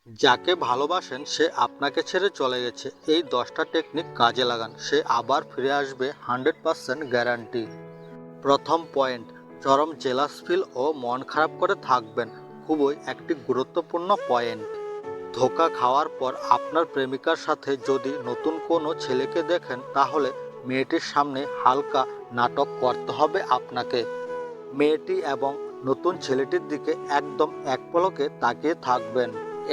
যাকে ভালোবাসেন সে আপনাকে ছেড়ে চলে গেছে, এই 10টা টেকনিক কাজে লাগান, সে আবার ফিরে আসবে 100% গ্যারান্টি। প্রথম পয়েন্ট, চরম জেলাস ফিল ও মন খারাপ করে থাকবেন। খুবই একটি গুরুত্বপূর্ণ পয়েন্ট। ধোঁকা খাওয়ার পর আপনার প্রেমিকার সাথে যদি নতুন কোনো ছেলেকে দেখেন, তাহলে মেয়েটির সামনে হালকা নাটক করতে হবে আপনাকে। মেয়েটি এবং নতুন ছেলেটির দিকে একদম এক পলকে তাকিয়ে থাকবেন।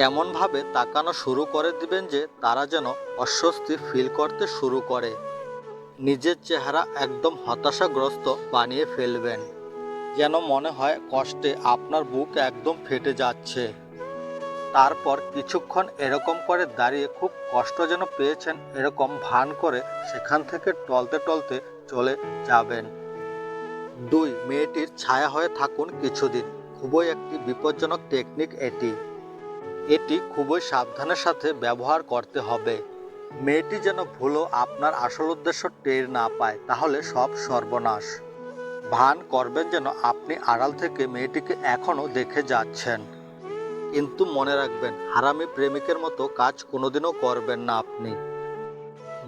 এমনভাবে তাকানো শুরু করে দিবেন যে তারা যেন অস্বস্তি ফিল করতে শুরু করে। নিজের চেহারা একদম হতাশাগ্রস্ত বানিয়ে ফেলবেন, যেন মনে হয় কষ্টে আপনার বুক একদম ফেটে যাচ্ছে। তারপর কিছুক্ষণ এরকম করে দাঁড়িয়ে খুব কষ্ট যেন পেয়েছেন এরকম ভান করে সেখান থেকে টলতে টলতে চলে যাবেন। 2, মেয়েটির ছায়া হয়ে থাকুন কিছুদিন। খুবই একটি বিপজ্জনক টেকনিক এটি খুবই সাবধানের সাথে ব্যবহার করতে হবে। মেয়েটি যেন ভুলও আপনার আসল উদ্দেশ্য টের না পায়, তাহলে সব সর্বনাশ। ভান করবেন যেন আপনি আড়াল থেকে মেয়েটিকে এখনও দেখে যাচ্ছেন, কিন্তু মনে রাখবেন হারামি প্রেমিকের মতো কাজ কোনোদিনও করবেন না আপনি।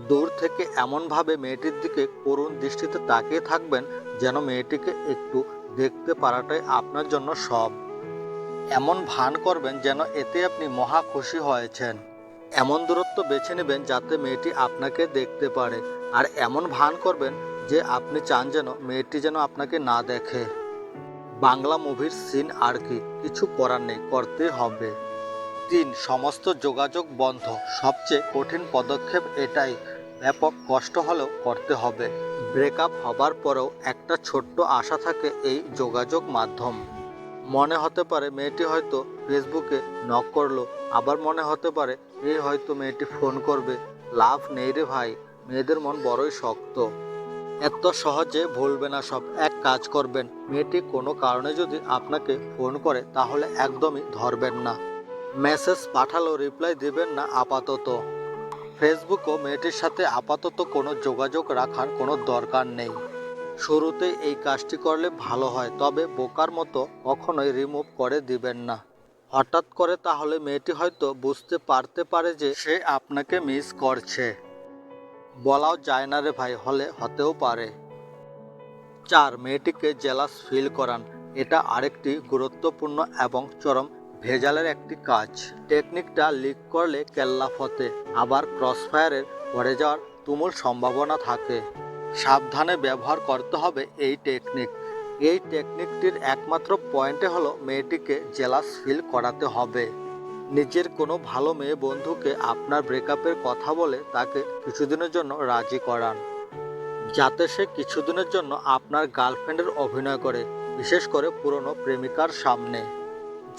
দূর থেকে এমনভাবে মেয়েটির দিকে করুণ দৃষ্টিতে তাকিয়ে থাকবেন যেন মেয়েটিকে একটু দেখতে পারাটাই আপনার জন্য সব। এমন ভান করবেন যেন এতে আপনি মহা খুশি হয়েছেন। এমন দূরত্ব বেছে নেবেন যাতে মেয়েটি আপনাকে দেখতে পারে, আর এমন ভান করবেন যে আপনি চান যেন মেয়েটি যেন আপনাকে না দেখে। বাংলা মুভির সিন আর কি, কিছু করার নেই, করতেই হবে। 3, সমস্ত যোগাযোগ বন্ধ। সবচেয়ে কঠিন পদক্ষেপ এটাই, ব্যাপক কষ্ট হলেও করতে হবে। ব্রেকআপ হবার পরেও একটা ছোট্ট আশা থাকে এই যোগাযোগ মাধ্যম। মনে হতে পারে মেয়েটি হয়তো ফেসবুকে নক করলো, আবার মনে হতে পারে এই হয়তো মেয়েটি ফোন করবে। লাভ নেই রে ভাই, মেয়েদের মন বড়ই শক্ত। এত সহজে ভুলবে না সব। এক কাজ করবেন, মেয়েটি কোনো কারণে যদি আপনাকে ফোন করে তাহলে একদমই ধরবেন না। মেসেজ পাঠালো রিপ্লাই দিবেন না আপাতত। ফেসবুকও মেয়েটির সাথে আপাতত কোনো যোগাযোগ রাখার কোনো দরকার নেই। শুরুতেই এই কাজটি করলে ভালো হয়, তবে বোকার মতো কখনোই রিমুভ করে দিবেন না। হঠাৎ করে তাহলে মেয়েটি হয়তো বুঝতে পারতে পারে যে সে আপনাকে মিস করছে। বলাও যায় না রে ভাই, হলে হতেও পারে। 4, মেয়েটিকে জেলাস ফিল করান। এটা আরেকটি গুরুত্বপূর্ণ এবং চরম ভেজালের একটি কাজ। টেকনিকটা লিক করলে কেল্লাফতে, আবার ক্রসফায়ারের পড়ে যাওয়ার তুমুল সম্ভাবনা থাকে। সাবধানে ব্যবহার করতে হবে এই টেকনিক। এই টেকনিকটির একমাত্র পয়েন্টে হলো মেয়েটিকে জেলাস ফিল করাতে হবে। নিজের কোনো ভালো মেয়ে বন্ধুকে আপনার ব্রেকআপের কথা বলে তাকে কিছুদিনের জন্য রাজি করান, যাতে সে কিছুদিনের জন্য আপনার গার্লফ্রেন্ডের অভিনয় করে, বিশেষ করে পুরনো প্রেমিকার সামনে।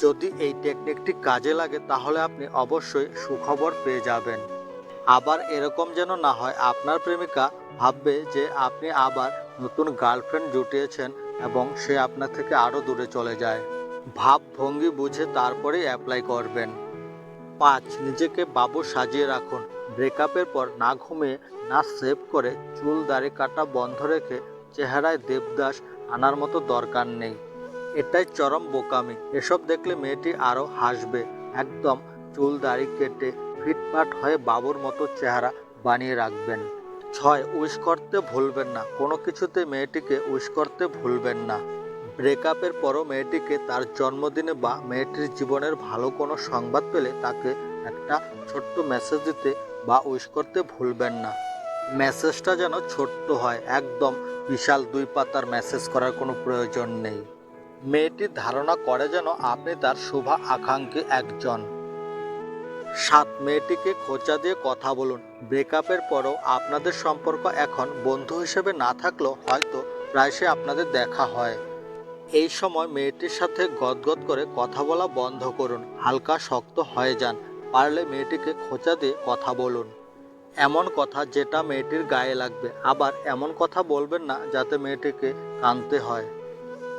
যদি এই টেকনিকটি কাজে লাগে তাহলে আপনি অবশ্যই সুখবর পেয়ে যাবেন। আবার এরকম যেন না হয় আপনার প্রেমিকা ভাববে যে আপনি আবার নতুন গার্লফ্রেন্ড জুটিয়েছেন এবং সে আপনার থেকে আরও দূরে চলে যায়। ভাব ভঙ্গি বুঝে তারপরেই অ্যাপ্লাই করবেন। 5, নিজেকে বাবু সাজিয়ে রাখুন। ব্রেকআপের পর না ঘুমিয়ে, না সেভ করে, চুল দাড়ি কাটা বন্ধ রেখে চেহারায় দেবদাস আনার মতো দরকার নেই। এটাই চরম বোকামি। এসব দেখলে মেয়েটি আরও হাসবে। একদম চুল দাড়ি কেটে ফিটফাট হয়ে বাবুর মতো চেহারা বানিয়ে রাখবেন। 6, উইশ করতে ভুলবেন না। কোনো কিছুতে মেয়েটিকে উইশ করতে ভুলবেন না। ব্রেকআপের পরও মেয়েটিকে তার জন্মদিনে বা মেয়েটির জীবনের ভালো কোনো সংবাদ পেলে তাকে একটা ছোট্ট মেসেজ দিতে বা উইশ করতে ভুলবেন না। মেসেজটা যেন ছোট্ট হয়, একদম বিশাল 2 পাতার মেসেজ করার কোনো প্রয়োজন নেই। মেয়েটি ধারণা করে যেন আপনি তার শুভা আকাঙ্ক্ষী একজন। 7, মেয়েটিকে খোঁচা দিয়ে কথা বলুন। ব্রেকআপের পরও আপনাদের সম্পর্ক এখন বন্ধু হিসেবে না থাকলেও হয়তো প্রায়শই আপনাদের দেখা হয়। এই সময় মেয়েটির সাথে গদগদ করে কথা বলা বন্ধ করুন, হালকা শক্ত হয়ে যান। পারলে মেয়েটিকে খোঁচা দিয়ে কথা বলুন, এমন কথা যেটা মেয়েটির গায়ে লাগবে। আবার এমন কথা বলবেন না যাতে মেয়েটিকে কাঁদতে হয়,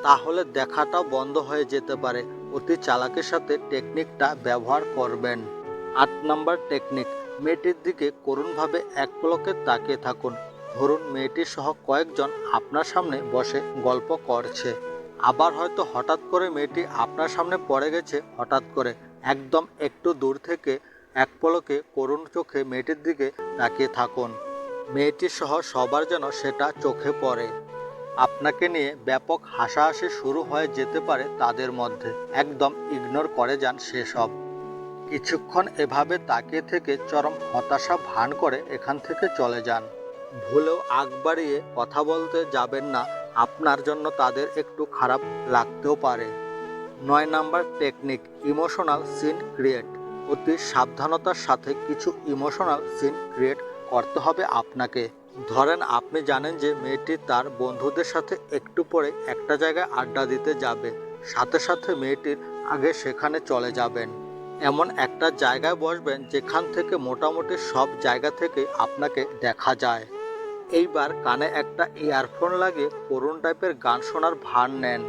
তাহলে দেখাটাও বন্ধ হয়ে যেতে পারে। অতি চালাকের সাথে টেকনিকটা ব্যবহার করবেন। 8 নাম্বার টেকনিক, মেয়েটির দিকে করুণভাবে এক পলকে তাকিয়ে থাকুন। ধরুন মেয়েটি সহ কয়েকজন আপনার সামনে বসে গল্প করছে, আবার হয়তো হঠাৎ করে মেয়েটি আপনার সামনে পড়ে গেছে হঠাৎ করে। একদম একটু দূর থেকে এক পলকে করুণ চোখে মেয়েটির দিকে তাকিয়ে থাকুন। মেয়েটি সহ সবার যেন সেটা চোখে পড়ে। আপনাকে নিয়ে ব্যাপক হাসাহাসি শুরু হয়ে যেতে পারে তাদের মধ্যে। একদম ইগনোর করে যান সেসব। কিছুক্ষণ এভাবে তাকিয়ে থেকে চরম হতাশা ভান করে এখান থেকে চলে যান। ভুলেও আগ বাড়িয়ে কথা বলতে যাবেন না, আপনার জন্য তাদের একটু খারাপ লাগতেও পারে। 9 number technique, emotional scene create. অতি সাবধানতার সাথে কিছু ইমোশনাল সিন ক্রিয়েট করতে হবে আপনাকে। ধরেন আপনি জানেন যে মেয়েটি তার বন্ধুদের সাথে একটু পরে একটা জায়গায় আড্ডা দিতে যাবে, সাথে সাথে মেয়েটির আগে সেখানে চলে যাবেন। এমন একটা জায়গায় বসবেন যেখান থেকে মোটামুটি সব জায়গা থেকে আপনাকে দেখা যায়। এইবার কানে একটা ইয়ারফোন লাগিয়ে করুণ টাইপের গান শোনার ভান নেন।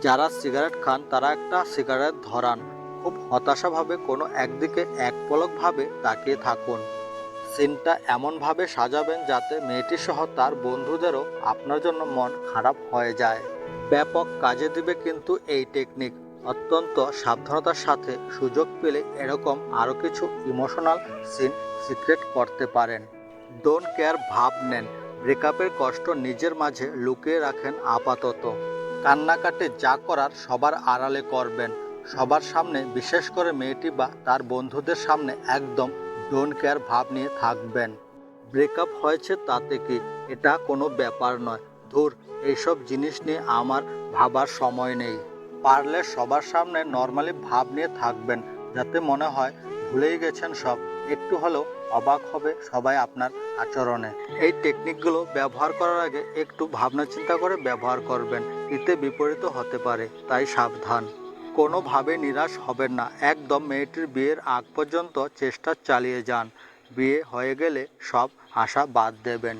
যারা সিগারেট খান তারা একটা সিগারেট ধরান। খুব হতাশাভাবে কোনো একদিকে এক পলকভাবে তাকিয়ে থাকুন। সিনটা এমনভাবে সাজাবেন যাতে মেয়েটি সহ তার বন্ধুদেরও আপনার জন্য মন খারাপ হয়ে যায়। ব্যাপক কাজে দিবে কিন্তু এই টেকনিক। অত্যন্ত সাবধানতার সাথে সুযোগ পেলে এরকম আরও কিছু ইমোশনাল সিন সিক্রেট করতে পারেন। ডোন্ট কেয়ার ভাব নেন। ব্রেকআপের কষ্ট নিজের মাঝে লুকিয়ে রাখেন আপাতত। কান্নাকাটি যা করার সবার আড়ালে করবেন। সবার সামনে, বিশেষ করে মেয়েটি বা তার বন্ধুদের সামনে একদম ডোন্ট কেয়ার ভাব নিয়ে থাকবেন। ব্রেকআপ হয়েছে তাতে কি, এটা কোনো ব্যাপার নয়, ধুর এইসব জিনিস নিয়ে আমার ভাবার সময় নেই। পারলে সবার সামনে নর্মালি ভাব নিয়ে থাকবেন, যাতে মনে হয় ভুলেই গেছেন সব। একটু হলেও অবাক হবে সবাই আপনার আচরণে। এই টেকনিকগুলো ব্যবহার করার আগে একটু ভাবনা চিন্তা করে ব্যবহার করবেন, এতে বিপরীত হতে পারে, তাই সাবধান। কোনোভাবে নিরাশ হবেন না। একদম মেয়েটির বিয়ের আগ পর্যন্ত চেষ্টা চালিয়ে যান। বিয়ে হয়ে গেলে সব আশা বাদ দেবেন।